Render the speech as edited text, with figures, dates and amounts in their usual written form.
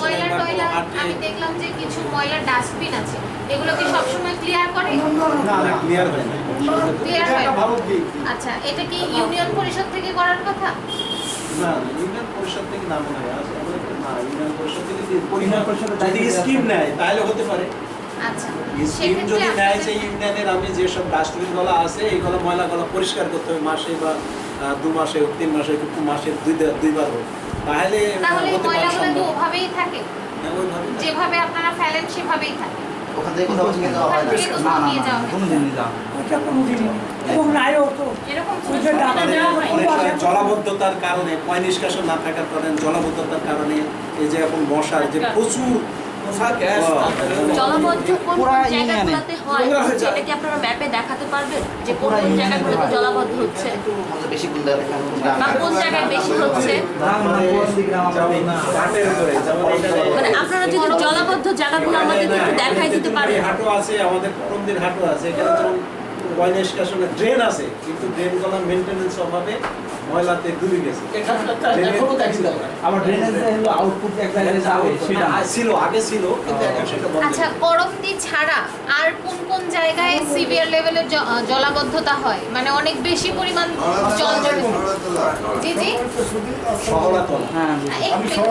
ময়লা টয়লা আমি দেখলাম যে কিছু ময়লা ডাস্টবিন আছে, এগুলো কি সবসময় ক্লিয়ার করে? না না, ক্লিয়ার হয় না। ক্লিয়ার হয় না। ভালো দিক। আচ্ছা, এটা কি ইউনিয়ন পরিষদ থেকে করার কথা? না, ইউনিয়ন পরিষদ থেকে না মনে হয় আছে। না, ইউনিয়ন পরিষদ থেকে যদি স্কিম নেয় তাহলে হতে পারে। আচ্ছা, স্কিম সেক্ষেত্রে যদি নেয় যে আপনাদের ইউনিয়নের আমি যেসব ডাস্টবিনগুলো আছে এইগুলো ময়লাগুলো পরিষ্কার করতে হবে মাসে বা 2 মাসে হোক, 3 মাসে হোক, মাসে দুইবার হোক, তাহলে তাহলে এই হতে পারে ময়লাগুলো কি সম্ভব। ওভাবেই থাকে? হ্যাঁ, ওইভাবে না। যেভাবে আপনারা ফেলেন সেভাবেই থাকে? ওখান থেকে কোথাও নিয়ে যাওয়া হয় না। ওখান থেকে কোথাও নিয়ে যাওয়া হয় না? কোনো দিন যাওয়া ওটা কোনোদিন এবং নাইও তো এরকম কোনো ওই যে সুবিধা ডাক্তার দেওয়া হয়? অনেক সময় জলাবদ্ধতার কারণে পয় নিষ্কাশন না থাকার কারণে জলাবদ্ধতার কারণে এই যে এখন মশার যে প্রচুর জলাবদ্ধ কোন পুরা কোন জায়গাগুলোতে হয় হচ্ছে, এটা কি আপনারা ম্যাপে দেখাতে পারবেন যে কোন কোন জায়গাগুলোতে জলাবদ্ধ হচ্ছে একটু আমাদের বেশি কোন জায়গায় বা কোন জায়গায় বেশি হচ্ছে? মানে আপনারা যদি জলাবদ্ধ জায়গাগুলো আমাদেরকে একটু দেখাই দিতে পারেন। হাটও আছে, আমাদের করন্দির হাটও আছে, এখানে যেমন পয় নিষ্কাশনের ড্রেন আছে, কিন্তু ড্রেনগুলো মেইনটেনেন্স অভাবে ময়লাতে ডুবে গেছে। আবার ড্রেনেজ হলো আউটপুট এক জায়গায় যাবে সেটা ছিল, আগে ছিল, কিন্তু এখন সেটা বন্ধ। আচ্ছা, করমদি ছাড়া আর কোন কোন জায়গায় সিভিয়ার লেভেলের জলাবদ্ধতা হয়, মানে অনেক বেশি পরিমাণ জল জমে? জি জি, শহরাতল। হ্যাঁ একটু